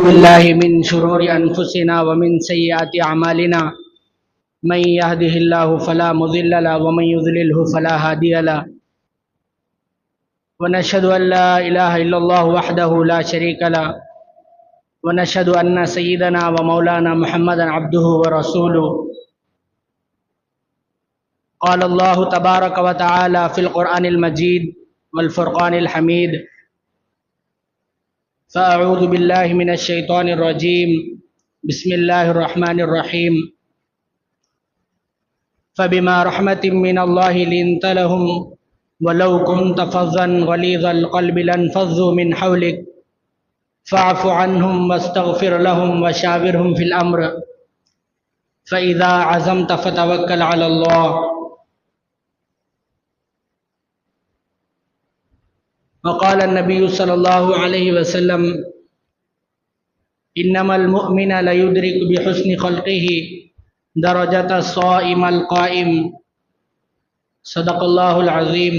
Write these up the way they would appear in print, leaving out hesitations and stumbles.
بالله من شرور أنفسنا ومن سيئات أعمالنا من يهده الله فلا مضل له ومن يضلله فلا هادي له ونشهد أن لا إله إلا الله وحده لا شريك له ونشهد أن سيدنا ومولانا محمدا عبده ورسوله قال الله تبارك وتعالى في القرآن المجيد والفرقان الحميد فأعوذ بالله من الشيطان الرجيم بسم الله الرحمن الرحيم فبما رحمة من الله لنت لهم ولو كنت فظا غليظ القلب لانفضوا من حولك فاعف عنهم واستغفر لهم وشاورهم في الأمر فإذا عزمت فتوكل على الله وقال النبي صلى الله عليه وسلم إنما المؤمن ليدرك بحسن خلقه درجة الصائم القائم صدق اللہ العظیم۔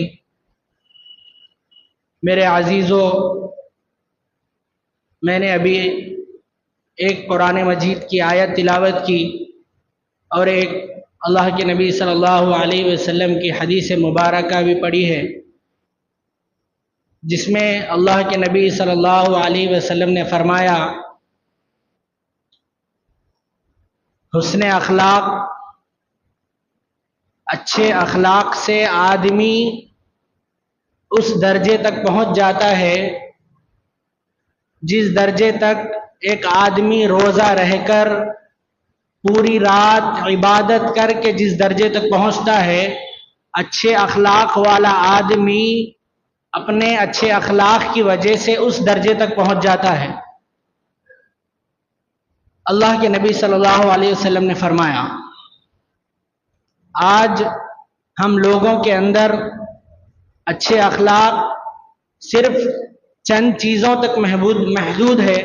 میرے عزیزو، میں نے ابھی ایک قرآن مجید کی آیت تلاوت کی اور ایک اللہ کے نبی صلی اللہ علیہ وسلم کی حدیث مبارکہ بھی پڑھی ہے، جس میں اللہ کے نبی صلی اللہ علیہ وسلم نے فرمایا حسن اخلاق، اچھے اخلاق سے آدمی اس درجے تک پہنچ جاتا ہے جس درجے تک ایک آدمی روزہ رہ کر پوری رات عبادت کر کے جس درجے تک پہنچتا ہے، اچھے اخلاق والا آدمی اپنے اچھے اخلاق کی وجہ سے اس درجے تک پہنچ جاتا ہے۔ اللہ کے نبی صلی اللہ علیہ وسلم نے فرمایا آج ہم لوگوں کے اندر اچھے اخلاق صرف چند چیزوں تک محدود ہے۔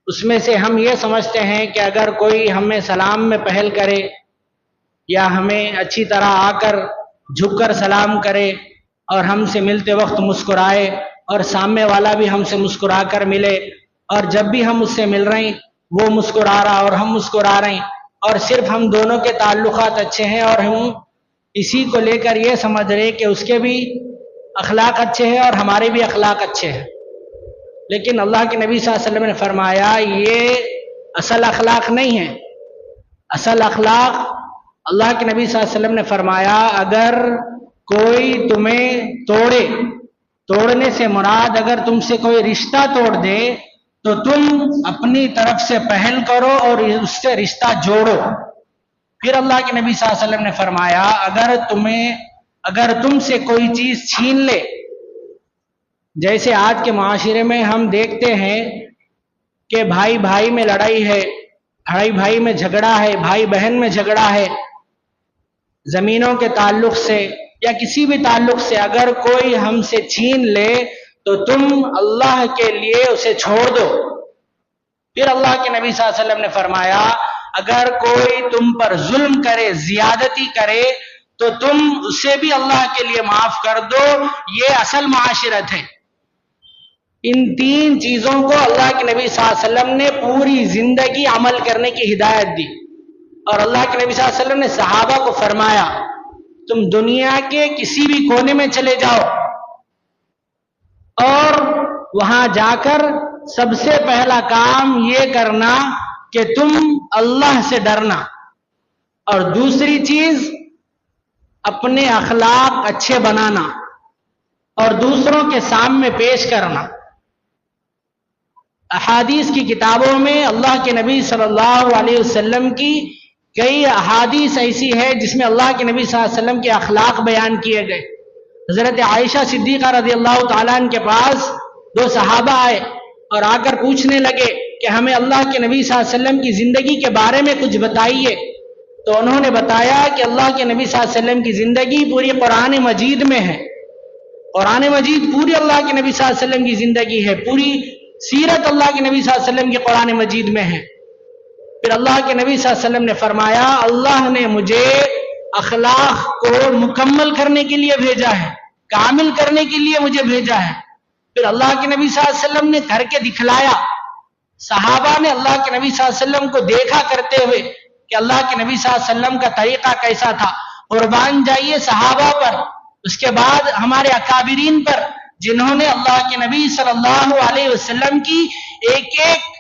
اس میں سے ہم یہ سمجھتے ہیں کہ اگر کوئی ہمیں سلام میں پہل کرے یا ہمیں اچھی طرح آ کر جھک کر سلام کرے اور ہم سے ملتے وقت مسکرائے اور سامنے والا بھی ہم سے مسکرا کر ملے اور جب بھی ہم اس سے مل رہے ہیں وہ مسکرا رہا اور ہم مسکرا رہے ہیں اور صرف ہم دونوں کے تعلقات اچھے ہیں اور ہم اسی کو لے کر یہ سمجھ رہے کہ اس کے بھی اخلاق اچھے ہیں اور ہمارے بھی اخلاق اچھے ہیں، لیکن اللہ کے نبی صلی اللہ علیہ وسلم نے فرمایا یہ اصل اخلاق نہیں ہے۔ اصل اخلاق، اللہ کے نبی صلی اللہ علیہ وسلم نے فرمایا اگر کوئی تمہیں توڑنے سے مراد اگر تم سے کوئی رشتہ توڑ دے تو تم اپنی طرف سے پہل کرو اور اس سے رشتہ جوڑو۔ پھر اللہ کے نبی صلی اللہ علیہ وسلم نے فرمایا اگر تم سے کوئی چیز چھین لے، جیسے آج کے معاشرے میں ہم دیکھتے ہیں کہ بھائی بھائی میں لڑائی ہے، بھائی بھائی میں جھگڑا ہے، بھائی بہن میں جھگڑا ہے، زمینوں کے تعلق سے یا کسی بھی تعلق سے اگر کوئی ہم سے چھین لے تو تم اللہ کے لیے اسے چھوڑ دو۔ پھر اللہ کے نبی صلی اللہ علیہ وسلم نے فرمایا اگر کوئی تم پر ظلم کرے، زیادتی کرے تو تم اسے بھی اللہ کے لیے معاف کر دو۔ یہ اصل معاشرت ہے۔ ان تین چیزوں کو اللہ کے نبی صلی اللہ علیہ وسلم نے پوری زندگی عمل کرنے کی ہدایت دی، اور اللہ کے نبی صلی اللہ علیہ وسلم نے صحابہ کو فرمایا تم دنیا کے کسی بھی کونے میں چلے جاؤ اور وہاں جا کر سب سے پہلا کام یہ کرنا کہ تم اللہ سے ڈرنا، اور دوسری چیز اپنے اخلاق اچھے بنانا اور دوسروں کے سامنے پیش کرنا۔ احادیث کی کتابوں میں اللہ کے نبی صلی اللہ علیہ وسلم کی کئی احادیث ایسی ہے جس میں اللہ کے نبی صلی اللہ علیہ وسلم کے اخلاق بیان کیے گئے۔ حضرت عائشہ صدیقہ رضی اللہ تعالیٰ عنہ کے پاس دو صحابہ آئے اور آ کر پوچھنے لگے کہ ہمیں اللہ کے نبی صلی اللہ علیہ وسلم کی زندگی کے بارے میں کچھ بتائیے، تو انہوں نے بتایا کہ اللہ کے نبی صلی اللہ علیہ وسلم کی زندگی پوری قرآن مجید میں ہے۔ قرآن مجید پوری اللہ کے نبی صلی اللہ علیہ وسلم کی زندگی ہے، پوری سیرت اللہ کے نبی صلی اللہ علیہ وسلم کی قرآن مجید میں ہے۔ پھر اللہ کے نبی صلی اللہ علیہ وسلم نے فرمایا اللہ نے مجھے اخلاق کو مکمل کرنے کے لیے بھیجا ہے، کامل کرنے کے لیے مجھے بھیجا ہے۔ پھر اللہ کے نبی صلی اللہ علیہ وسلم نے کر کے دکھلایا، صحابہ نے اللہ کے نبی صلی اللہ علیہ وسلم کو دیکھا کرتے ہوئے کہ اللہ کے نبی صلی اللہ علیہ وسلم کا طریقہ کیسا تھا. قربان جائیے صحابہ پر، اس کے بعد ہمارے اکابرین پر، جنہوں نے اللہ کے نبی صلی اللہ علیہ وسلم کی ایک ایک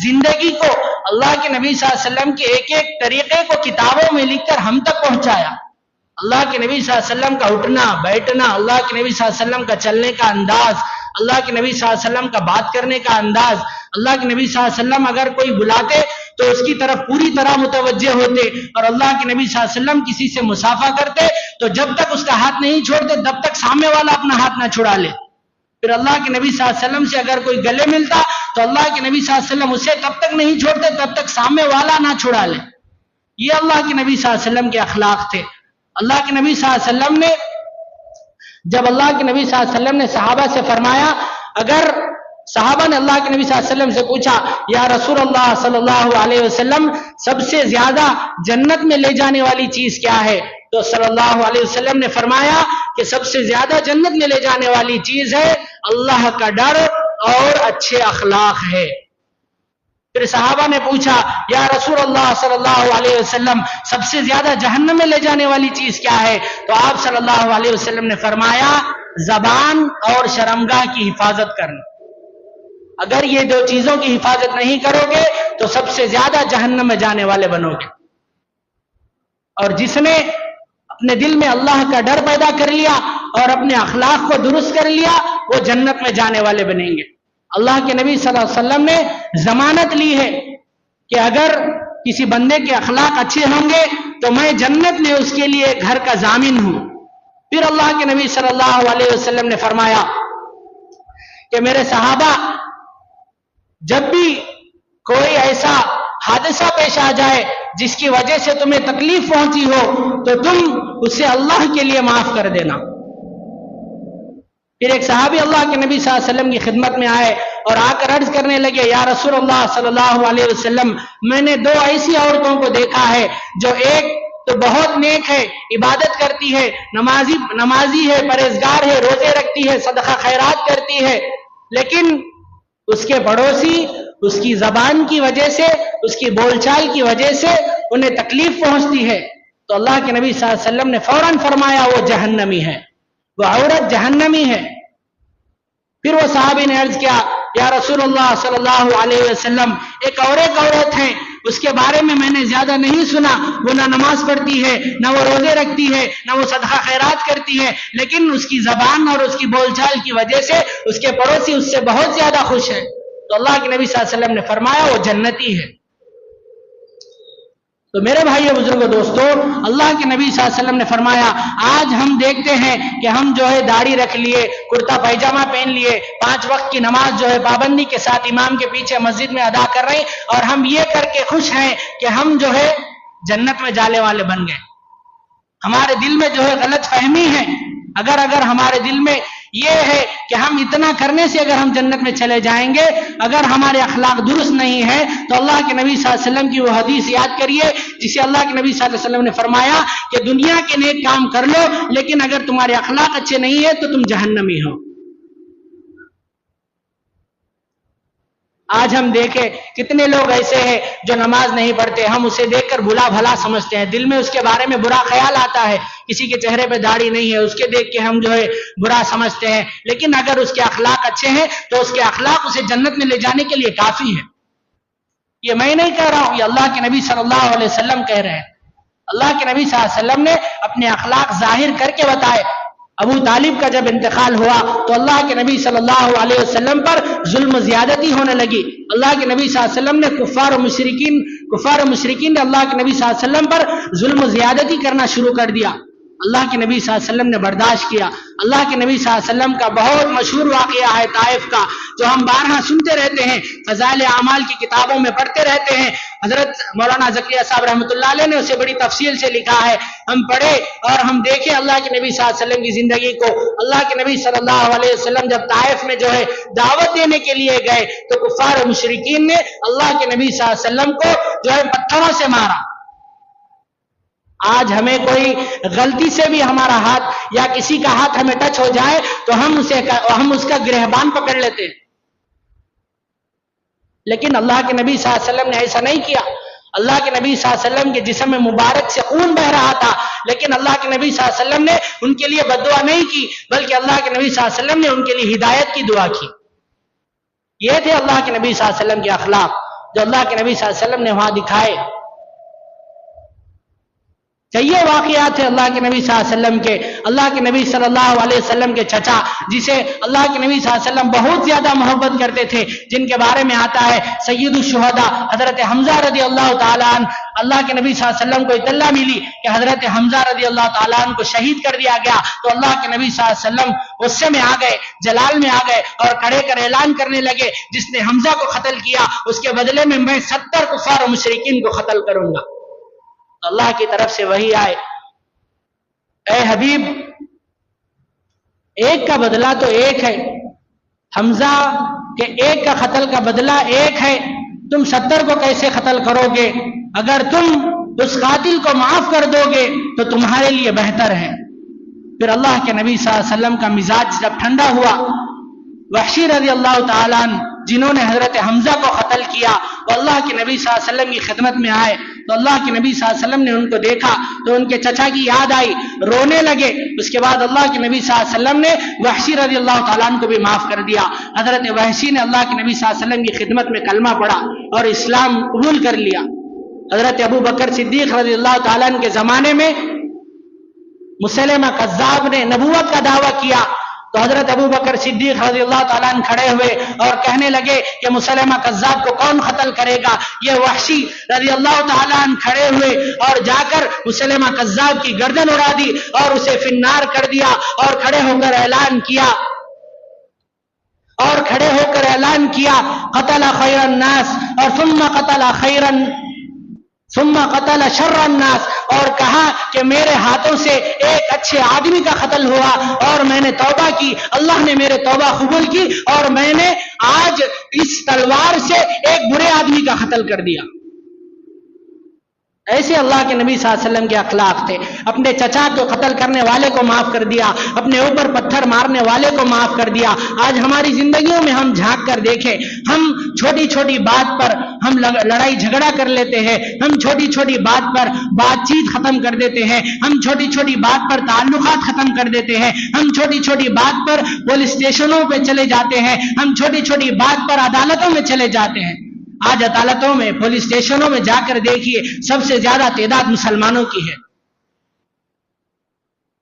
زندگی کو، اللہ کے نبی صلی اللہ علیہ وسلم کے ایک ایک طریقے کو کتابوں میں لکھ کر ہم تک پہنچایا. اللہ کے نبی صلی اللہ علیہ وسلم کا اٹھنا بیٹھنا، اللہ کے نبی صلی اللہ علیہ وسلم کا چلنے کا انداز، اللہ کے نبی صلی اللہ علیہ وسلم کا بات کرنے کا انداز، اللہ کے نبی صلی اللہ علیہ وسلم اگر کوئی بلاتے تو اس کی طرف پوری طرح متوجہ ہوتے، اور اللہ کے نبی صلی اللہ علیہ وسلم کسی سے مصافحہ کرتے تو جب تک اس کا ہاتھ نہیں چھوڑتے تب تک سامنے والا اپنا ہاتھ نہ چھڑا لے. پھر اللہ کے نبی صلی اللہ علیہ وسلم سے اگر کوئی گلے ملتا تو اللہ کے نبی صلی اللہ علیہ وسلم اسے تب تک نہیں چھوڑتے تب تک سامنے والا نہ چھڑا لے. یہ اللہ کے نبی صلی اللہ علیہ وسلم کے اخلاق تھے. اللہ کے نبی صلی اللہ علیہ وسلم نے، جب اللہ کے نبی صلی اللہ علیہ وسلم نے صحابہ سے فرمایا، اگر صحابہ نے اللہ کے نبی صلی اللہ علیہ وسلم سے پوچھا یا رسول اللہ صلی اللہ علیہ وسلم سب سے زیادہ جنت میں لے جانے والی چیز کیا ہے، تو صلی اللہ علیہ وسلم نے فرمایا کہ سب سے زیادہ جنت میں لے جانے والی چیز ہے اللہ کا ڈر اور اچھے اخلاق ہے. پھر صحابہ نے پوچھا یا رسول اللہ صلی اللہ علیہ وسلم سب سے زیادہ جہنم میں لے جانے والی چیز کیا ہے، تو آپ صلی اللہ علیہ وسلم نے فرمایا زبان اور شرمگاہ کی حفاظت کرنا. اگر یہ دو چیزوں کی حفاظت نہیں کرو گے تو سب سے زیادہ جہنم میں جانے والے بنو گے. اور جس نے اپنے دل میں اللہ کا ڈر پیدا کر لیا اور اپنے اخلاق کو درست کر لیا وہ جنت میں جانے والے بنیں گے. اللہ کے نبی صلی اللہ علیہ وسلم نے ضمانت لی ہے کہ اگر کسی بندے کے اخلاق اچھے ہوں گے تو میں جنت میں اس کے لیے گھر کا ضامن ہوں. پھر اللہ کے نبی صلی اللہ علیہ وسلم نے فرمایا کہ میرے صحابہ جب بھی کوئی ایسا حادثہ پیش آ جائے جس کی وجہ سے تمہیں تکلیف پہنچی ہو تو تم اسے اللہ کے لیے معاف کر دینا. پھر ایک صحابی اللہ کے نبی صلی اللہ علیہ وسلم کی خدمت میں آئے اور آ کر عرض کرنے لگے یا رسول اللہ صلی اللہ علیہ وسلم میں نے دو ایسی عورتوں کو دیکھا ہے جو ایک تو بہت نیک ہے، عبادت کرتی ہے، نمازی ہے، پرہیزگار ہے، روزے رکھتی ہے، صدقہ خیرات کرتی ہے، لیکن اس کے پڑوسی اس کی زبان کی وجہ سے، اس کی بول چال کی وجہ سے انہیں تکلیف پہنچتی ہے. تو اللہ کے نبی صلی اللہ علیہ وسلم نے فوراً فرمایا وہ جہنمی ہے، وہ عورت جہنمی ہے. پھر وہ صحابی نے عرض کیا یا رسول اللہ صلی اللہ علیہ وسلم ایک عورت ہے اس کے بارے میں نے زیادہ نہیں سنا، وہ نہ نماز پڑھتی ہے، نہ وہ روزے رکھتی ہے، نہ وہ صدقہ خیرات کرتی ہے، لیکن اس کی زبان اور اس کی بول چال کی وجہ سے اس کے پڑوسی اس سے بہت زیادہ خوش ہے. تو اللہ کے نبی صلی اللہ علیہ وسلم نے فرمایا وہ جنتی ہے. تو میرے بھائیو بزرگوں دوستو، اللہ کے نبی صلی اللہ علیہ وسلم نے فرمایا آج ہم دیکھتے ہیں کہ ہم جو ہے داڑھی رکھ لیے، کرتا پائجامہ پہن لیے، 5 وقت کی نماز جو ہے پابندی کے ساتھ امام کے پیچھے مسجد میں ادا کر رہے ہیں، اور ہم یہ کر کے خوش ہیں کہ ہم جو ہے جنت میں جانے والے بن گئے. ہمارے دل میں جو ہے غلط فہمی ہے. اگر ہمارے دل میں یہ ہے کہ ہم اتنا کرنے سے اگر ہم جنت میں چلے جائیں گے، اگر ہمارے اخلاق درست نہیں ہے تو اللہ کے نبی صلی اللہ علیہ وسلم کی وہ حدیث یاد کریے جسے اللہ کے نبی صلی اللہ علیہ وسلم نے فرمایا کہ دنیا کے نیک کام کر لو لیکن اگر تمہارے اخلاق اچھے نہیں ہیں تو تم جہنمی ہو. آج ہم دیکھیں کتنے لوگ ایسے ہیں جو نماز نہیں پڑھتے، ہم اسے دیکھ کر بھلا بھلا سمجھتے ہیں، دل میں اس کے بارے میں برا خیال آتا ہے. کسی کے چہرے پہ داڑھی نہیں ہے اس کے دیکھ کے ہم جو ہے برا سمجھتے ہیں، لیکن اگر اس کے اخلاق اچھے ہیں تو اس کے اخلاق اسے جنت میں لے جانے کے لیے کافی ہے. یہ میں نہیں کہہ رہا ہوں، یہ اللہ کے نبی صلی اللہ علیہ وسلم کہہ رہے ہیں. اللہ کے نبی صلی اللہ علیہ وسلم نے اپنے اخلاق ظاہر کر کے بتائے. ابو طالب کا جب انتقال ہوا تو اللہ کے نبی صلی اللہ علیہ وسلم پر ظلم زیادتی ہونے لگی. اللہ کے نبی صلی اللہ علیہ وسلم نے کفار و مشرکین نے اللہ کے نبی صلی اللہ علیہ وسلم پر ظلم زیادتی کرنا شروع کر دیا. اللہ کے نبی صلی اللہ علیہ وسلم نے برداشت کیا. اللہ کے نبی صلی اللہ علیہ وسلم کا بہت مشہور واقعہ ہے طائف کا، جو ہم بارہا سنتے رہتے ہیں، فضائل اعمال کی کتابوں میں پڑھتے رہتے ہیں. حضرت مولانا زکریا صاحب رحمۃ اللہ علیہ نے اسے بڑی تفصیل سے لکھا ہے. ہم پڑھے اور ہم دیکھیں اللہ کے نبی صلی اللہ علیہ وسلم کی زندگی کو. اللہ کے نبی صلی اللہ علیہ وسلم جب طائف میں جو ہے دعوت دینے کے لیے گئے تو کفار و مشرکین نے اللہ کے نبی صلی اللہ علیہ وسلم کو جو ہے پتھروں سے مارا. آج ہمیں کوئی غلطی سے بھی ہمارا ہاتھ یا کسی کا ہاتھ ہمیں ٹچ ہو جائے تو ہم اس کا گرہبان پکڑ لیتے ہیں. لیکن اللہ کے نبی صلی اللہ علیہ وسلم نے ایسا نہیں کیا. اللہ کے نبی صلی اللہ علیہ وسلم کے جسم میں مبارک سے خون بہ رہا تھا، لیکن اللہ کے نبی صلی اللہ علیہ وسلم نے ان کے لیے بد دعا نہیں کی، بلکہ اللہ کے نبی صلی اللہ علیہ وسلم نے ان کے لیے ہدایت کی دعا کی. یہ تھے اللہ کے نبی صلی اللہ علیہ وسلم کے اخلاق جو اللہ کے نبی صلی اللہ علیہ وسلم نے وہاں دکھائے. کئی واقعات ہیں اللہ کے نبی صلی اللہ علیہ وسلم کے. اللہ کے نبی صلی اللہ علیہ وسلم کے چچا جسے اللہ کے نبی صلی اللہ علیہ وسلم بہت زیادہ محبت کرتے تھے، جن کے بارے میں آتا ہے سید الشہداء حضرت حمزہ رضی اللہ تعالیٰ عنہ. اللہ کے نبی صلی اللہ علیہ وسلم کو اطلاع ملی کہ حضرت حمزہ رضی اللہ تعالیٰ عنہ کو شہید کر دیا گیا، تو اللہ کے نبی صلی اللہ علیہ وسلم غصے میں آ گئے، جلال میں آ گئے اور کھڑے کر اعلان کرنے لگے جس نے حمزہ کو قتل کیا اس کے بدلے میں 70 کفار و مشرکین کو قتل کروں گا. اللہ کی طرف سے وحی آئے، اے حبیب ایک کا بدلہ تو ایک ہے، حمزہ کے ایک کا قتل کا بدلہ ایک ہے، تم 70 کو کیسے قتل کرو گے؟ اگر تم اس قاتل کو معاف کر دو گے تو تمہارے لیے بہتر ہے. پھر اللہ کے نبی صلی اللہ علیہ وسلم کا مزاج جب ٹھنڈا ہوا، وحشی رضی اللہ تعالیٰ عنہ جنہوں نے حضرت حمزہ کو قتل کیا وہ اللہ کے نبی صلی اللہ علیہ وسلم کی خدمت میں آئے، تو اللہ کے نبی صلی اللہ علیہ وسلم نے ان کو دیکھا تو ان کے چچا کی یاد آئی، رونے لگے. اس کے بعد اللہ کے نبی صلی اللہ علیہ وسلم نے وحشی رضی اللہ تعالیٰ عنہ کو بھی معاف کر دیا. حضرت وحشی نے اللہ کے نبی صلی اللہ علیہ وسلم کی خدمت میں کلمہ پڑھا اور اسلام قبول کر لیا. حضرت ابو بکر صدیق رضی اللہ تعالیٰ عنہ کے زمانے میں مسلمہ کذاب نے نبوت کا دعویٰ کیا تو حضرت ابو بکر صدیق رضی اللہ تعالیٰ عنہ کھڑے ہوئے اور کہنے لگے کہ مسلمہ کذاب کو کون قتل کرے گا؟ یہ وحشی رضی اللہ تعالیٰ عنہ کھڑے ہوئے اور جا کر مسلمہ کذاب کی گردن اڑا دی اور اسے فی النار کر دیا اور کھڑے ہو کر اعلان کیا قتل خیر الناس اور ثم قتل شر الناس، اور کہا کہ میرے ہاتھوں سے ایک اچھے آدمی کا قتل ہوا اور میں نے توبہ کی، اللہ نے میرے توبہ قبول کی اور میں نے آج اس تلوار سے ایک برے آدمی کا قتل کر دیا. ایسے اللہ کے نبی صلی اللہ علیہ وسلم کے اخلاق تھے. اپنے چچا کو قتل کرنے والے کو معاف کر دیا، اپنے اوپر پتھر مارنے والے کو معاف کر دیا. آج ہماری زندگیوں میں ہم جھانک کر دیکھیں، ہم چھوٹی چھوٹی بات پر ہم لڑائی جھگڑا کر لیتے ہیں، ہم چھوٹی چھوٹی بات پر بات چیت ختم کر دیتے ہیں، ہم چھوٹی چھوٹی بات پر تعلقات ختم کر دیتے ہیں، ہم چھوٹی چھوٹی بات پر پولیس اسٹیشنوں پہ چلے جاتے ہیں، ہم چھوٹی چھوٹی بات پر عدالتوں میں چلے جاتے ہیں. آج عدالتوں میں پولیس اسٹیشنوں میں جا کر دیکھیے سب سے زیادہ تعداد مسلمانوں کی ہے.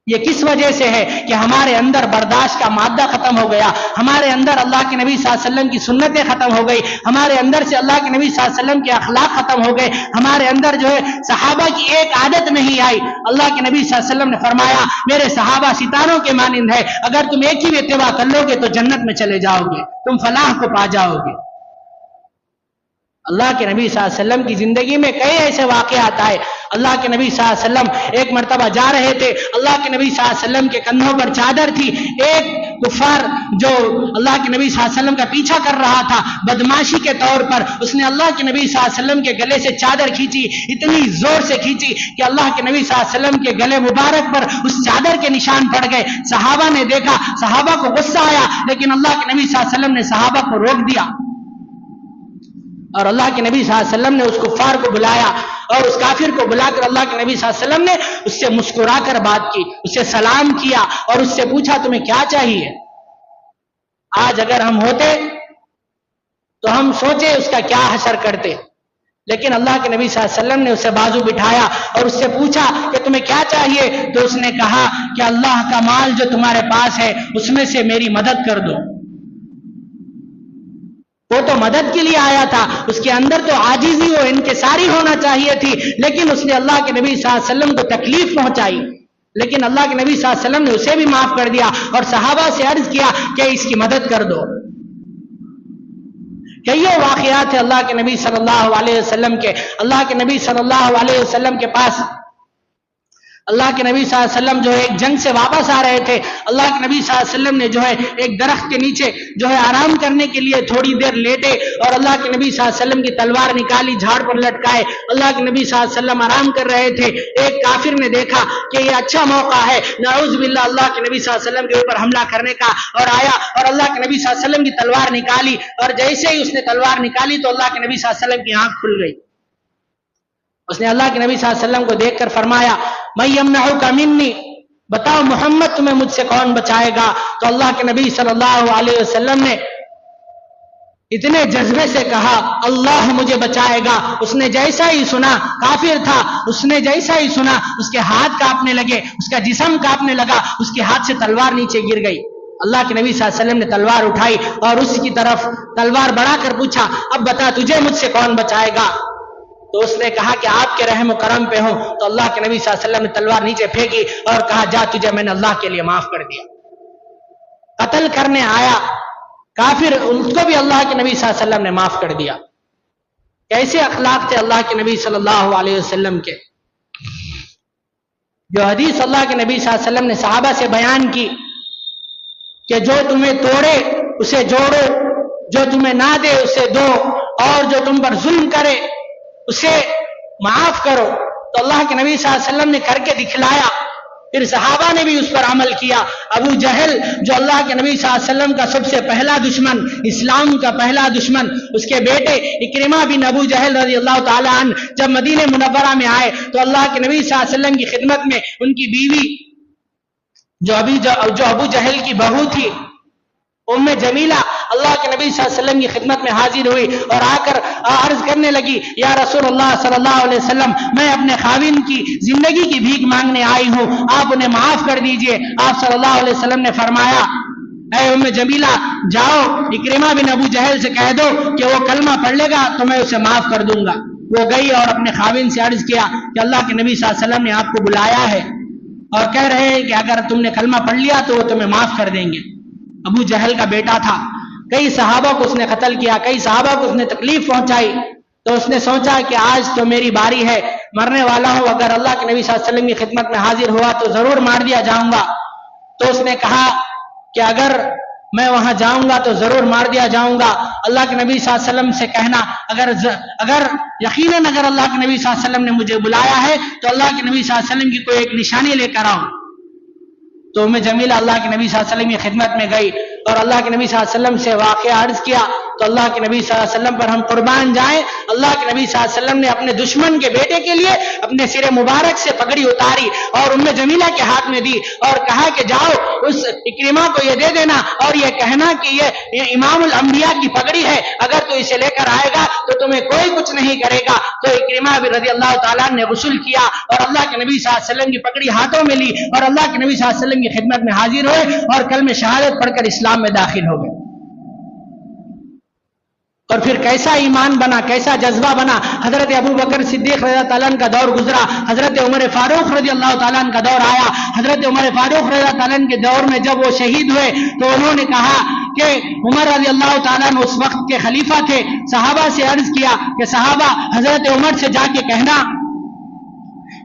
یہ کس وجہ سے ہے کہ ہمارے اندر برداشت کا مادہ ختم ہو گیا، ہمارے اندر اللہ کے نبی صلی اللہ علیہ وسلم کی سنتیں ختم ہو گئی، ہمارے اندر سے اللہ کے نبی صلی اللہ علیہ وسلم کے اخلاق ختم ہو گئے، ہمارے اندر جو ہے صحابہ کی ایک عادت نہیں آئی. اللہ کے نبی صلی اللہ علیہ وسلم نے فرمایا میرے صحابہ ستاروں کے مانند ہے، اگر تم ایک ہی اتباع کر لو گے تو جنت میں چلے جاؤ گے، تم فلاح کو پا جاؤ گے. اللہ کے نبی صلی اللہ علیہ وسلم کی زندگی میں کئی ایسے واقعات آئے. اللہ کے نبی صلی اللہ علیہ وسلم ایک مرتبہ جا رہے تھے، اللہ کے نبی صلی اللہ علیہ وسلم کے کندھوں پر چادر تھی، ایک کفار جو اللہ کے نبی صلی اللہ علیہ وسلم کا پیچھا کر رہا تھا بدماشی کے طور پر، اس نے اللہ کے نبی صلی اللہ علیہ وسلم کے گلے سے چادر کھینچی، اتنی زور سے کھینچی کہ اللہ کے نبی صلی اللہ علیہ وسلم کے گلے مبارک پر اس چادر کے نشان پڑ گئے. صحابہ نے دیکھا، صحابہ کو غصہ آیا، لیکن اللہ کے نبی صلی اللہ علیہ وسلم نے صحابہ کو روک دیا اور اللہ کے نبی صلی اللہ علیہ وسلم نے اس کفار کو بلایا اور اس کافر کو بلا کر اللہ کے نبی صلی اللہ علیہ وسلم نے اس سے مسکرا کر بات کی، اس سے سلام کیا اور اس سے پوچھا تمہیں کیا چاہیے. آج اگر ہم ہوتے تو ہم سوچے اس کا کیا حشر کرتے، لیکن اللہ کے نبی صلی اللہ علیہ وسلم نے اسے بازو بٹھایا اور اس سے پوچھا کہ تمہیں کیا چاہیے، تو اس نے کہا کہ اللہ کا مال جو تمہارے پاس ہے اس میں سے میری مدد کر دو. وہ تو مدد کے لیے آیا تھا، اس کے اندر تو عاجزی و انکساری ہونا چاہیے تھی، لیکن اس نے اللہ کے نبی صلی اللہ علیہ وسلم کو تکلیف پہنچائی. لیکن اللہ کے نبی صلی اللہ علیہ وسلم نے اسے بھی معاف کر دیا اور صحابہ سے عرض کیا کہ اس کی مدد کر دو. کئی واقعات ہیں اللہ کے نبی صلی اللہ علیہ وسلم کے. اللہ کے نبی صلی اللہ علیہ وسلم کے پاس اللہ کے نبی صلی اللہ علیہ وسلم جو ہے ایک جنگ سے واپس آ رہے تھے. اللہ کے نبی صلی اللہ علیہ وسلم نے جو ہے ایک درخت کے نیچے جو ہے آرام کرنے کے لیے تھوڑی دیر لیٹے اور اللہ کے نبی صلی اللہ علیہ وسلم کی تلوار نکالی, جھاڑ پر لٹکائے. اللہ کے نبی صلی اللہ علیہ وسلم آرام کر رہے تھے. ایک کافر نے دیکھا کہ یہ اچھا موقع ہے نعوذ باللہ اللہ کے نبی صلی اللہ علیہ وسلم کے اوپر حملہ کرنے کا, اور آیا اور اللہ کے نبی صلی اللہ علیہ وسلم کی تلوار نکالی, اور جیسے ہی اس نے تلوار نکالی تو اللہ کے نبی صلی اللہ علیہ وسلم کی آنکھ کھل گئی. اس نے اللہ کے نبی صلی اللہ علیہ وسلم کو دیکھ کر فرمایا میں یمنعک منی, بتاؤ محمد تمہیں مجھ سے کون بچائے گا؟ تو اللہ کے نبی صلی اللہ علیہ وسلم نے اتنے جذبے سے کہا اللہ مجھے بچائے گا. اس نے جیسا ہی سنا, کافر تھا, اس نے جیسا ہی سنا اس کے ہاتھ کانپنے لگے, اس کا جسم کانپنے لگا, اس کے ہاتھ سے تلوار نیچے گر گئی. اللہ کے نبی صلی اللہ علیہ وسلم نے تلوار اٹھائی اور اس کی طرف تلوار بڑھا کر پوچھا اب بتا تجھے مجھ سے کون بچائے گا؟ تو اس نے کہا کہ آپ کے رحم و کرم پہ ہوں. تو اللہ کے نبی صلی اللہ علیہ وسلم نے تلوار نیچے پھینکی اور کہا جا تجھے میں نے اللہ کے لیے معاف کر دیا. قتل کرنے آیا کافر, ان کو بھی اللہ کے نبی صلی اللہ علیہ وسلم نے معاف کر دیا. کیسے اخلاق تھے اللہ کے نبی صلی اللہ علیہ وسلم کے. جو حدیث اللہ کے نبی صلی اللہ علیہ وسلم نے صحابہ سے بیان کی کہ جو تمہیں توڑے اسے جوڑو, جو تمہیں نہ دے اسے دو, اور جو تم پر ظلم کرے اسے معاف کرو, تو اللہ کے نبی صلی اللہ علیہ وسلم نے کر کے دکھلایا. پھر صحابہ نے بھی اس پر عمل کیا. ابو جہل جو اللہ کے نبی صلی اللہ علیہ وسلم کا سب سے پہلا دشمن, اسلام کا پہلا دشمن, اس کے بیٹے اکرمہ بن ابو جہل رضی اللہ تعالی عنہ جب مدینہ منورہ میں آئے تو اللہ کے نبی صلی اللہ علیہ وسلم کی خدمت میں ان کی بیوی جو ابو جہل کی بہو تھی ام جمیلہ اللہ کے نبی صلی اللہ علیہ وسلم کی خدمت میں حاضر ہوئی اور آ کر عرض کرنے لگی یا رسول اللہ صلی اللہ علیہ وسلم میں اپنے خاوند کی زندگی کی بھیک مانگنے آئی ہوں, آپ انہیں معاف کر دیجئے. آپ صلی اللہ علیہ وسلم نے فرمایا اے ام جمیلہ جاؤ اکرمہ بن ابو جہل سے کہہ دو کہ وہ کلمہ پڑھ لے گا تو میں اسے معاف کر دوں گا. وہ گئی اور اپنے خاوند سے عرض کیا کہ اللہ کے نبی صلی اللہ علیہ وسلم نے آپ کو بلایا ہے اور کہہ رہے ہیں کہ اگر تم نے کلمہ پڑھ لیا تو وہ تمہیں معاف کر دیں گے. ابو جہل کا بیٹا تھا, کئی صحابہ کو اس نے قتل کیا, کئی صحابہ کو اس نے تکلیف پہنچائی. تو اس نے سوچا کہ آج تو میری باری ہے, مرنے والا ہوں, اگر اللہ کے نبی صلی اللہ علیہ وسلم کی خدمت میں حاضر ہوا تو ضرور مار دیا جاؤں گا. تو اس نے کہا کہ اگر میں وہاں جاؤں گا تو ضرور مار دیا جاؤں گا. اللہ کے نبی صلی اللہ علیہ وسلم سے کہنا اگر یقیناً اگر اللہ کے نبی صلی اللہ علیہ وسلم نے مجھے بلایا ہے تو اللہ کے نبی صلی اللہ علیہ وسلم کی کوئی ایک نشانی لے کر آؤں. تو ام جمیلہ اللہ کے نبی صلی اللہ علیہ وسلم کی خدمت میں گئی اور اللہ کے نبی صلی اللہ علیہ وسلم سے واقعہ عرض کیا. تو اللہ کے نبی صلی اللہ علیہ وسلم پر ہم قربان جائیں, اللہ کے نبی صلی اللہ علیہ وسلم نے اپنے دشمن کے بیٹے کے لیے اپنے سر مبارک سے پگڑی اتاری اور ام جمیلہ کے ہاتھ میں دی اور کہا کہ جاؤ اس اکرمہ کو یہ دے دینا اور یہ کہنا کہ یہ امام الانبیاء کی پگڑی ہے, اگر تو اسے لے کر آئے گا تو تمہیں کوئی کچھ نہیں کرے گا. تو اکرمہ رضی اللہ تعالیٰ نے غسل کیا اور اللہ کے نبی صلی اللہ علیہ وسلم کی پگڑی ہاتھوں میں لی اور اللہ کے نبی صلی اللہ علیہ وسلم کی خدمت میں حاضر ہوئے اور کلمہ شہادت پڑھ کر اسلام میں داخل ہو گئے. اور پھر کیسا ایمان بنا, کیسا جذبہ بنا. حضرت ابو بکر صدیق رضی اللہ تعالیٰ عنہ کا دور گزرا, حضرت عمر فاروق رضی اللہ تعالیٰ عنہ کا دور آیا. حضرت عمر فاروق رضی اللہ تعالیٰ عنہ کے دور میں جب وہ شہید ہوئے تو انہوں نے کہا کہ عمر رضی اللہ تعالیٰ عنہ اس وقت کے خلیفہ تھے. صحابہ سے عرض کیا کہ صحابہ حضرت عمر سے جا کے کہنا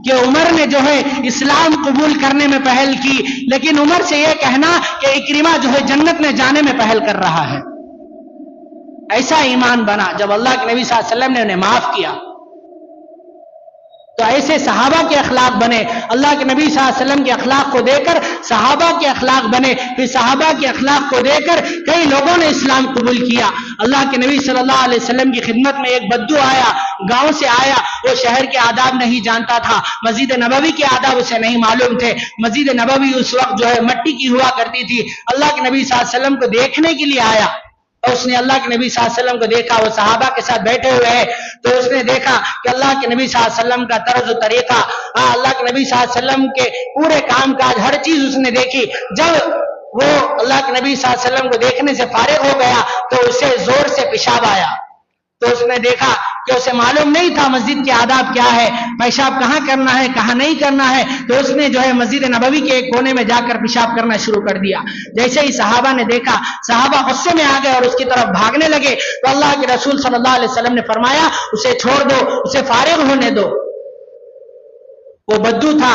کہ عمر نے جو ہے اسلام قبول کرنے میں پہل کی, لیکن عمر سے یہ کہنا کہ اکرمہ جو ہے جنت میں جانے میں پہل کر رہا ہے. ایسا ایمان بنا جب اللہ کے نبی صلی اللہ علیہ وسلم نے انہیں معاف کیا. تو ایسے صحابہ کے اخلاق بنے. اللہ کے نبی صلی اللہ علیہ وسلم کے اخلاق کو دے کر صحابہ کے اخلاق بنے. پھر صحابہ کے اخلاق کو دے کر کئی لوگوں نے اسلام قبول کیا. اللہ کے نبی صلی اللہ علیہ وسلم کی خدمت میں ایک بدو آیا, گاؤں سے آیا, وہ شہر کے آداب نہیں جانتا تھا, مسجد نبوی کے آداب اسے نہیں معلوم تھے. مسجد نبوی اس وقت جو ہے مٹی کی ہوا کرتی تھی. اللہ کے نبی صلی اللہ علیہ وسلم کو دیکھنے کے لیے آیا اور اس نے اللہ کے نبی صلی اللہ علیہ وسلم کو دیکھا, وہ صحابہ کے ساتھ بیٹھے ہوئے ہیں. تو اس نے دیکھا کہ اللہ کے نبی صلی اللہ علیہ وسلم کا طرز و طریقہ, اللہ کے نبی صلی اللہ علیہ وسلم کے پورے کام کاج ہر چیز اس نے دیکھی. جب وہ اللہ کے نبی صلی اللہ علیہ وسلم کو دیکھنے سے فارغ ہو گیا تو اسے زور سے پیشاب آیا. تو اس نے دیکھا کہ اسے معلوم نہیں تھا مسجد کے آداب کیا ہے, پیشاب کہاں کرنا ہے کہاں نہیں کرنا ہے. تو اس نے جو ہے مسجد نبوی کے ایک کونے میں جا کر پیشاب کرنا شروع کر دیا. جیسے ہی صحابہ نے دیکھا, صحابہ غصے میں آ گئے اور اس کی طرف بھاگنے لگے. تو اللہ کے رسول صلی اللہ علیہ وسلم نے فرمایا اسے چھوڑ دو, اسے فارغ ہونے دو. وہ بدو تھا,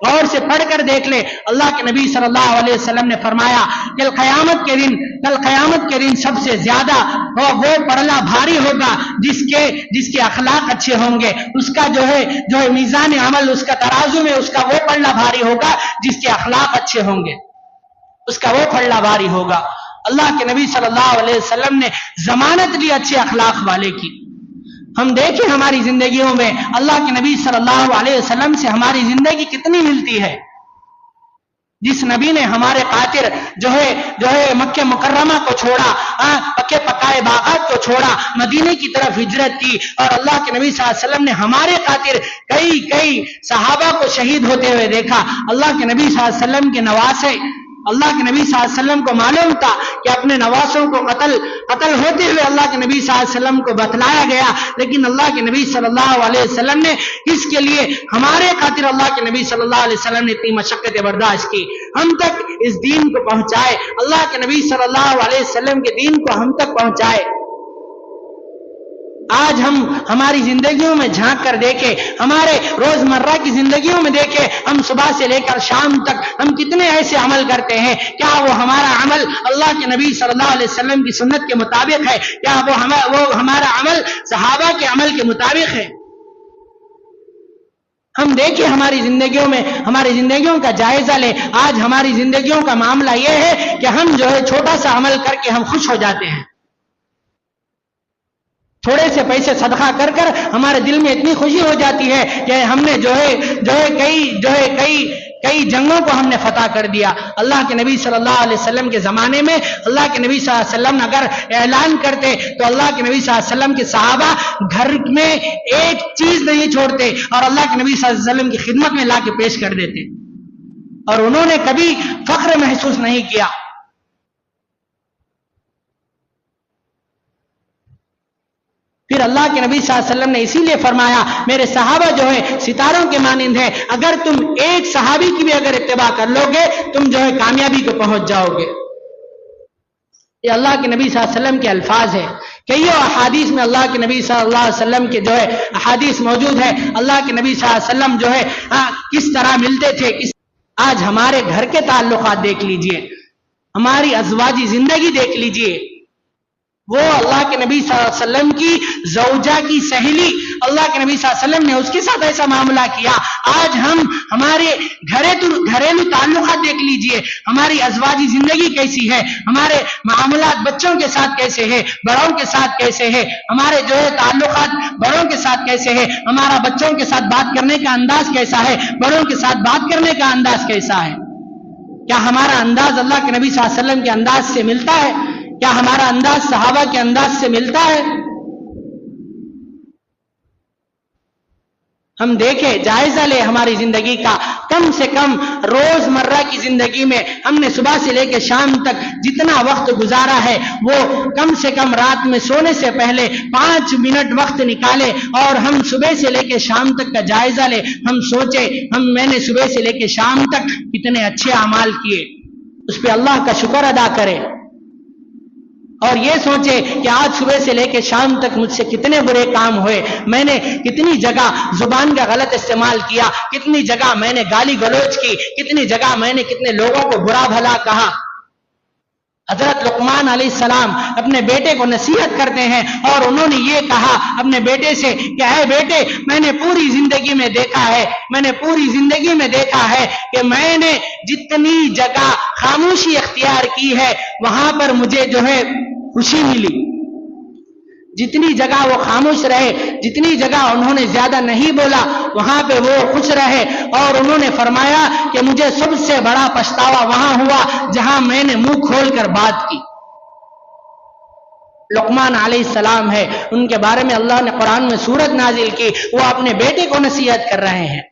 غور سے پڑھ کر دیکھ لے. اللہ کے نبی صلی اللہ علیہ وسلم نے فرمایا کل قیامت کے دن سب سے زیادہ وہ پڑلا بھاری ہوگا جس کے اخلاق اچھے ہوں گے. اس کا جو ہے میزان عمل، اس کا ترازو میں اس کا وہ پڑلا بھاری ہوگا جس کے اخلاق اچھے ہوں گے، اس کا وہ پڑلا بھاری ہوگا. اللہ کے نبی صلی اللہ علیہ وسلم نے ضمانت دی اچھے اخلاق والے کی. ہم دیکھیں ہماری زندگیوں میں اللہ کے نبی صلی اللہ علیہ وسلم سے ہماری زندگی کتنی ملتی ہے. جس نبی نے ہمارے خاطر جو ہے مکہ مکرمہ کو چھوڑا، پکے پکائے باغات کو چھوڑا، مدینے کی طرف ہجرت کی، اور اللہ کے نبی صلی اللہ علیہ وسلم نے ہمارے خاطر کئی صحابہ کو شہید ہوتے ہوئے دیکھا. اللہ کے نبی صلی اللہ علیہ وسلم کے نواسے، اللہ کے نبی صلی اللہ علیہ وسلم کو معلوم تھا کہ اپنے نواسوں کو قتل ہوتے ہوئے اللہ کے نبی صلی اللہ علیہ وسلم کو بتلایا گیا، لیکن اللہ کے نبی صلی اللہ علیہ وسلم نے اس کے لیے ہمارے خاطر اللہ کے نبی صلی اللہ علیہ وسلم نے اتنی مشقتیں برداشت کی، ہم تک اس دین کو پہنچائے. اللہ کے نبی صلی اللہ علیہ وسلم کے دین کو ہم تک پہنچائے. آج ہم ہماری زندگیوں میں جھانک کر دیکھیں، ہمارے روزمرہ کی زندگیوں میں دیکھیں، ہم صبح سے لے کر شام تک ہم کتنے ایسے عمل کرتے ہیں. کیا وہ ہمارا عمل اللہ کے نبی صلی اللہ علیہ وسلم کی سنت کے مطابق ہے؟ کیا وہ ہمارا عمل صحابہ کے عمل کے مطابق ہے؟ ہم دیکھیں ہماری زندگیوں کا جائزہ لیں. آج ہماری زندگیوں کا معاملہ یہ ہے کہ ہم جو ہے چھوٹا سا عمل کر کے ہم خوش ہو جاتے ہیں. تھوڑے سے پیسے صدقہ کر ہمارے دل میں اتنی خوشی ہو جاتی ہے کہ ہم نے کئی جنگوں کو ہم نے فتح کر دیا. اللہ کے نبی صلی اللہ علیہ وسلم کے زمانے میں اللہ کے نبی صلی اللہ علیہ وسلم اگر اعلان کرتے تو اللہ کے نبی صلی اللہ علیہ وسلم کے صحابہ گھر میں ایک چیز نہیں چھوڑتے اور اللہ کے نبی صلی اللہ علیہ وسلم کی خدمت میں لا کے پیش کر دیتے، اور انہوں نے کبھی فخر محسوس نہیں کیا. پھر اللہ کے نبی صلی اللہ علیہ وسلم نے اسی لیے فرمایا میرے صحابہ جو ہے ستاروں کے مانند ہیں، اگر تم ایک صحابی کی بھی اگر اتباع کر لو گے تم جو ہے کامیابی کو پہنچ جاؤ گے. یہ اللہ کے نبی صلی اللہ علیہ وسلم کے الفاظ ہیں. کئی احادیث میں اللہ کے نبی صلی اللہ علیہ وسلم کے جو ہے احادیث موجود ہے. اللہ کے نبی صلی اللہ علیہ وسلم جو ہے کس طرح ملتے تھے. آج ہمارے گھر کے تعلقات دیکھ لیجئے، ہماری ازواجی زندگی دیکھ لیجئے. وہ اللہ کے نبی صلی اللہ علیہ وسلم کی زوجہ کی سہیلی، اللہ کے نبی صلی اللہ علیہ وسلم نے اس کے ساتھ ایسا معاملہ کیا. آج ہم ہمارے گھریلو تعلقات دیکھ لیجئے، ہماری ازواجی زندگی کیسی ہے، ہمارے معاملات بچوں کے ساتھ کیسے ہیں، بڑوں کے ساتھ کیسے ہیں، ہمارے جو ہے تعلقات بڑوں کے ساتھ کیسے ہیں، ہمارا بچوں کے ساتھ بات کرنے کا انداز کیسا ہے، بڑوں کے ساتھ بات کرنے کا انداز کیسا ہے. کیا ہمارا انداز اللہ کے نبی صلی اللہ علیہ وسلم کے انداز سے ملتا ہے؟ کیا ہمارا انداز صحابہ کے انداز سے ملتا ہے؟ ہم دیکھیں، جائزہ لے ہماری زندگی کا. کم سے کم روز مرہ کی زندگی میں ہم نے صبح سے لے کے شام تک جتنا وقت گزارا ہے وہ کم سے کم رات میں سونے سے پہلے 5 منٹ وقت نکالے اور ہم صبح سے لے کے شام تک کا جائزہ لے. ہم سوچے میں نے صبح سے لے کے شام تک کتنے اچھے اعمال کیے، اس پہ اللہ کا شکر ادا کرے. اور یہ سوچے کہ آج صبح سے لے کے شام تک مجھ سے کتنے برے کام ہوئے، میں نے کتنی جگہ زبان کا غلط استعمال کیا، کتنی جگہ میں نے گالی گلوچ کی، کتنی جگہ میں نے کتنے لوگوں کو برا بھلا کہا. حضرت لقمان علیہ السلام اپنے بیٹے کو نصیحت کرتے ہیں اور انہوں نے یہ کہا اپنے بیٹے سے کہ اے بیٹے، میں نے پوری زندگی میں دیکھا ہے کہ میں نے جتنی جگہ خاموشی اختیار کی ہے وہاں پر مجھے جو ہے خوشی ملی. جتنی جگہ وہ خاموش رہے، جتنی جگہ انہوں نے زیادہ نہیں بولا، وہاں پہ وہ خوش رہے. اور انہوں نے فرمایا کہ مجھے سب سے بڑا پچھتاوا وہاں ہوا جہاں میں نے منہ کھول کر بات کی. لقمان علیہ السلام ہے، ان کے بارے میں اللہ نے قرآن میں سورت نازل کی، وہ اپنے بیٹے کو نصیحت کر رہے ہیں.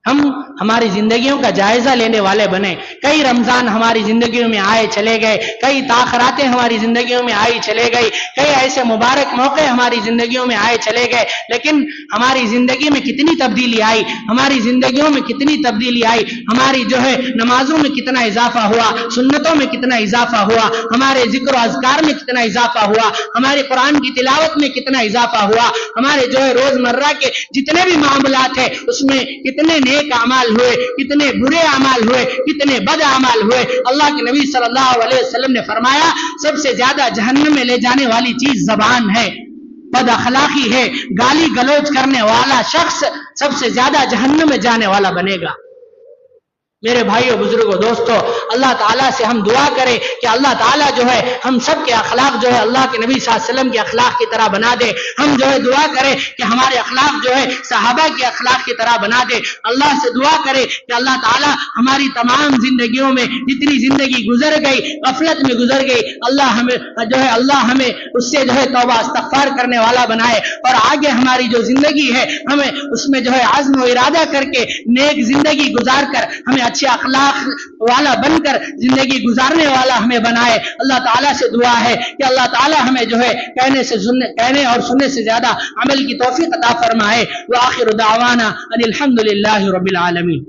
ہم ہماری زندگیوں کا جائزہ لینے والے بنے. کئی رمضان ہماری زندگیوں میں آئے چلے گئے, کئی تاخراتیں ہماری زندگیوں میں آئی چلے گئی, کئی ایسے مبارک موقع ہماری زندگیوں میں آئے چلے گئے, لیکن ہماری زندگی میں کتنی تبدیلی آئی, ہماری زندگیوں میں کتنی تبدیلی آئی, ہماری جو ہے نمازوں میں کتنا اضافہ ہوا, سنتوں میں کتنا اضافہ ہوا, ہمارے ذکر و اذکار میں کتنا اضافہ ہوا, ہمارے قرآن کی تلاوت میں کتنا اضافہ ہوا, ہمارے جو ہے روزمرہ کے جتنے بھی معاملات ہیں اس میں کتنے نیک اعمال ہوئے, کتنے برے اعمال ہوئے, کتنے بد اعمال ہوئے. اللہ کے نبی صلی اللہ علیہ وسلم نے فرمایا سب سے زیادہ جہنم میں لے جانے والی چیز زبان ہے, بد اخلاقی ہے. گالی گلوچ کرنے والا شخص سب سے زیادہ جہنم میں جانے والا بنے گا. میرے بھائیوں بزرگوں دوستوں, اللہ تعالیٰ سے ہم دعا کریں کہ اللہ تعالیٰ جو ہے ہم سب کے اخلاق جو ہے اللہ کے نبی صلی اللہ علیہ وسلم کے اخلاق کی طرح بنا دے. ہم جو ہے دعا کریں کہ ہمارے اخلاق جو ہے صحابہ کے اخلاق کی طرح بنا دے. اللہ سے دعا کریں کہ اللہ تعالیٰ ہماری تمام زندگیوں میں جتنی زندگی گزر گئی غفلت میں گزر گئی, اللہ ہمیں اس سے جو ہے توبہ استغفار کرنے والا بنائے, اور آگے ہماری جو زندگی ہے ہمیں اس میں جو ہے عزم و ارادہ کر کے نیک زندگی گزار کر ہمیں اچھے اخلاق والا بن کر زندگی گزارنے والا ہمیں بنائے. اللہ تعالیٰ سے دعا ہے کہ اللہ تعالیٰ ہمیں جو ہے کہنے اور سننے سے زیادہ عمل کی توفیق عطا فرمائے. وآخر دعوانا ان الحمد للہ رب العالمین.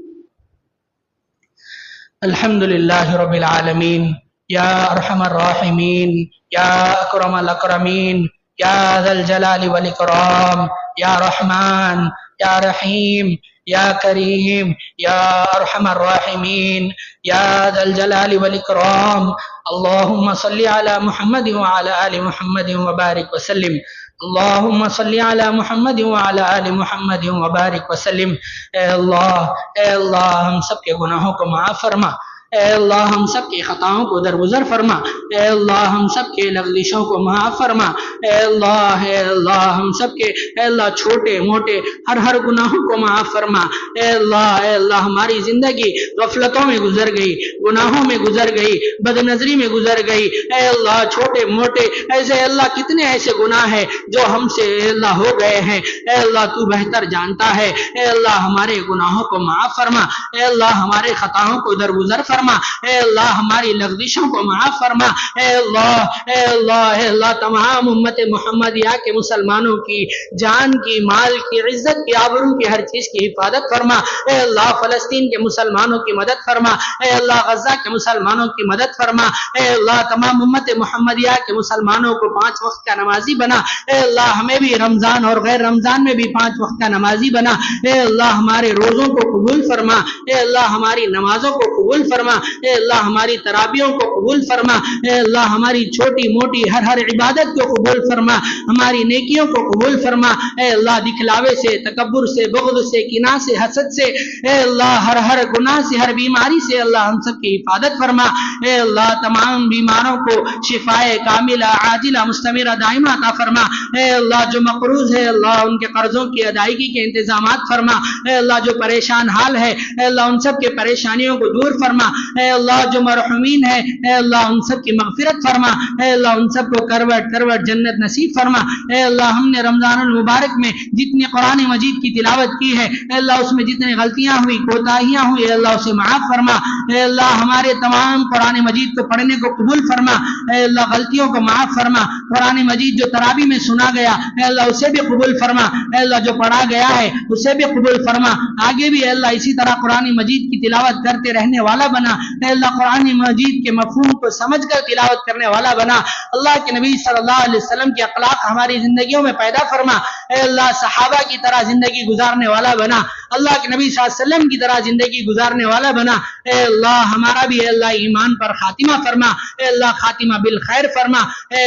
الحمد للہ رب العالمین. یا ارحم الراحمین, یا اکرم الاکرمین, یا ذا الجلال والاکرام, یا رحمان, یا رحیم, یا کریم, یا ارحم الراحمین, یا ذا الجلال والاکرام. اللہم صلی علی محمد وعلی آل محمد وبارک وسلم. اللہم صلی علی محمد وعلی آل محمد وبارک وسلم. اے اللہ ہم سب کے گناہوں کو معاف فرما. اے اللہ ہم سب کی خطاؤں کو درگزر فرما. اے اللہ ہم سب کے لغزشوں کو معاف فرما. اے اللہ ہم سب کے اے اللہ چھوٹے موٹے ہر گناہوں کو معاف فرما. اے اللہ ہماری زندگی غفلتوں میں گزر گئی, گناہوں میں گزر گئی, بد نظری میں گزر گئی. اے اللہ چھوٹے موٹے ایسے اللہ کتنے ایسے گناہ ہیں جو ہم سے اے اللہ ہو گئے ہیں. اے اللہ تو بہتر جانتا ہے. اے اللہ ہمارے گناہوں کو معاف فرما. اے اللہ ہمارے خطاؤں کو درگزر فرما. اے اللہ ہماری لغزشوں کو معاف فرما. اے اللہ تمام امت محمدیہ کے مسلمانوں کی جان کی, مال کی, عزت کی, آبرو کی, ہر چیز کی حفاظت فرما. اے اللہ فلسطین کے مسلمانوں کی مدد فرما. اے اللہ غزہ کے مسلمانوں کی مدد فرما. اے اللہ تمام امت محمدیہ کے مسلمانوں کو 5 وقت کا نمازی بنا. اے اللہ ہمیں بھی رمضان اور غیر رمضان میں بھی 5 وقت کا نمازی بنا. اے اللہ ہمارے روزوں کو قبول فرما. اے اللہ ہماری نمازوں کو قبول فرما. اے اللہ ہماری تراویحوں کو قبول فرما. اے اللہ ہماری چھوٹی موٹی ہر عبادت کو قبول فرما. ہماری نیکیوں کو قبول فرما. اے اللہ دکھلاوے سے, تکبر سے, بغض سے, کینہ سے, حسد سے, اے اللہ ہر گناہ سے, ہر بیماری سے اللہ ہم سب کی حفاظت فرما. اے اللہ تمام بیماروں کو شفائے کاملہ عاجلہ مستمرہ دائمہ عطا فرما. اے اللہ جو مقروض ہے اللہ ان کے قرضوں کی ادائیگی کے انتظامات فرما. اے اللہ جو پریشان حال ہے اے اللہ ان سب کے پریشانیوں کو دور فرما. اے اللہ جو مرحومین ہے اے اللہ ان سب کی مغفرت فرما. اے اللہ ان سب کو کروٹ جنت نصیب فرما. اے اللہ ہم نے رمضان المبارک میں جتنی قرآن مجید کی تلاوت کی ہے اے اللہ اس میں جتنی غلطیاں ہوئی, کوتاہیاں ہوئی, اے اللہ اسے معاف فرما. اے اللہ ہمارے تمام قرآن مجید کو پڑھنے کو قبول فرما. اے اللہ غلطیوں کو معاف فرما. قرآن مجید جو تراویح میں سنا گیا اے اللہ اسے بھی قبول فرما. اے اللہ جو پڑھا گیا ہے اسے بھی قبول فرما. آگے بھی اے اللہ اسی طرح قرآن مجید کی تلاوت کرتے رہنے والا بنا. اے اللہ قرآن مجید کے مفہوم کو سمجھ کر تلاوت کرنے والا بنا. اللہ کے نبی صلی اللہ علیہ وسلم کے اخلاق ہماری زندگیوں میں پیدا فرما. اے اللہ صحابہ کی طرح زندگی گزارنے والا بنا. اللہ کے نبی صلی اللہ علیہ وسلم کی طرح زندگی گزارنے والا بنا. اے اللہ ہمارا بھی اے اللہ ایمان پر خاتمہ فرما. اے اللہ خاتمہ بالخیر فرما. اے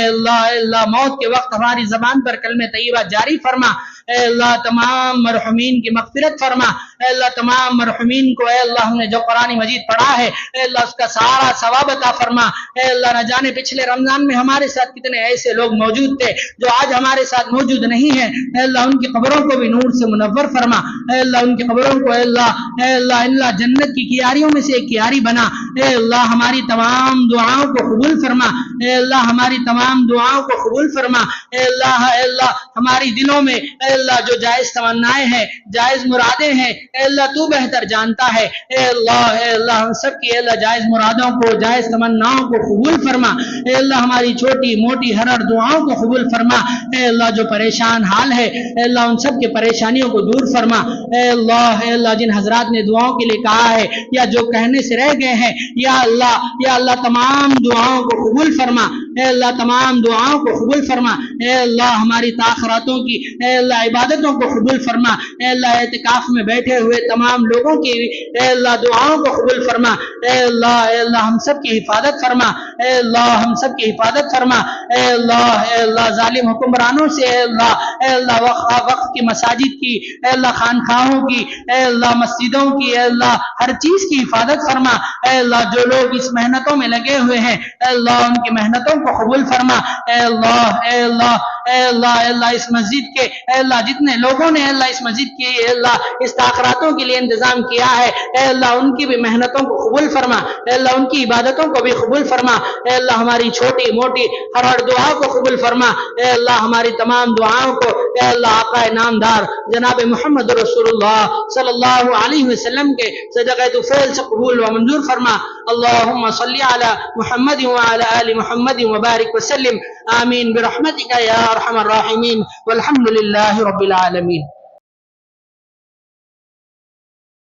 اللہ موت کے وقت ہماری زبان پر کلمہ طیبہ جاری فرما. اے اللہ تمام مرحومین کی مغفرت فرما. اے اللہ تمام مرحومین کو اے اللہ ہم نے جو قرآن مجید پڑھا ہے اے اللہ اس کا سارا ثواب عطا فرما. اے اللہ نہ جانے پچھلے رمضان میں ہمارے ساتھ کتنے ایسے لوگ موجود تھے جو آج ہمارے ساتھ موجود نہیں ہیں. اے اللہ ان کی قبروں کو بھی نور سے منور فرما. اے اللہ ان کی قبروں کو اے اللہ جنت کی کیاریوں میں سے ایک کیاری بنا، اے اللہ ہماری تمام دعاؤں کو قبول فرما، اے اللہ ہماری تمام دعاؤں کو قبول فرما، اے اللہ ہماری دلوں میں اے اللہ جو جائز تمنائیں ہیں، جائز مرادیں ہیں، اے اللہ تو بہتر جانتا ہے، اے اللہ ہم سب کی اے اللہ جائز مرادوں کو، جائز تمناؤں کو قبول فرما، اے اللہ ہماری چھوٹی موٹی ہر دعاؤں کو قبول فرما، اے اللہ جو پریشان حال ہے اے اللہ ان سب کے پریشانیوں کو دور فرما، اے اللہ جن حضرات نے دعاؤں کے لیے کہا ہے یا جو کہنے سے رہ گئے ہیں، یا اللہ تمام دعاؤں کو قبول فرما، اے اللہ تمام دعاؤں کو قبول فرما، اے اللہ ہماری تاخیراتوں کی اے اللہ عبادتوں کو قبول فرما، اے اللہ اعتکاف میں بیٹھے ہوئے تمام لوگوں کی اے اللہ دعاؤں کو قبول فرما، اے اللہ ہم سب کی حفاظت فرما، اے اللہ ہم سب کی حفاظت فرما، اے اللہ ظالم حکمرانوں سے اے اللہ وقف کی مساجد کی اے اللہ خانقاہوں کی اے اللہ مسجدوں کی اے اللہ ہر چیز کی حفاظت فرما، اے اللہ جو لوگ اس محنتوں میں لگے ہوئے ہیں اے اللہ ان کی محنتوں کو قبول فرما، اے اللہ اس مسجد کے اے اللہ جتنے لوگوں نے اے اللہ اس مسجد کی اے اللہ اس تاخیراتوں کے لیے انتظام کیا ہے اے اللہ ان کی بھی محنتوں کو قبول فرما، اے اللہ ان کی عبادتوں کو بھی قبول فرما، اے اللہ ہماری چھوٹی موٹی ہر دعا کو قبول فرما، اے اللہ ہماری تمام دعاؤں کو اے اللہ آقا نامدار جناب محمد رسول اللہ صلی اللہ علیہ وسلم کے صدقہ طفیل سے قبول و منظور فرما۔ اللہم صلی علی محمد وعلی آل محمد وبارک وسلم، آمین برحمتک یا ارحم الراحمین، والحمد للہ رب العالمین۔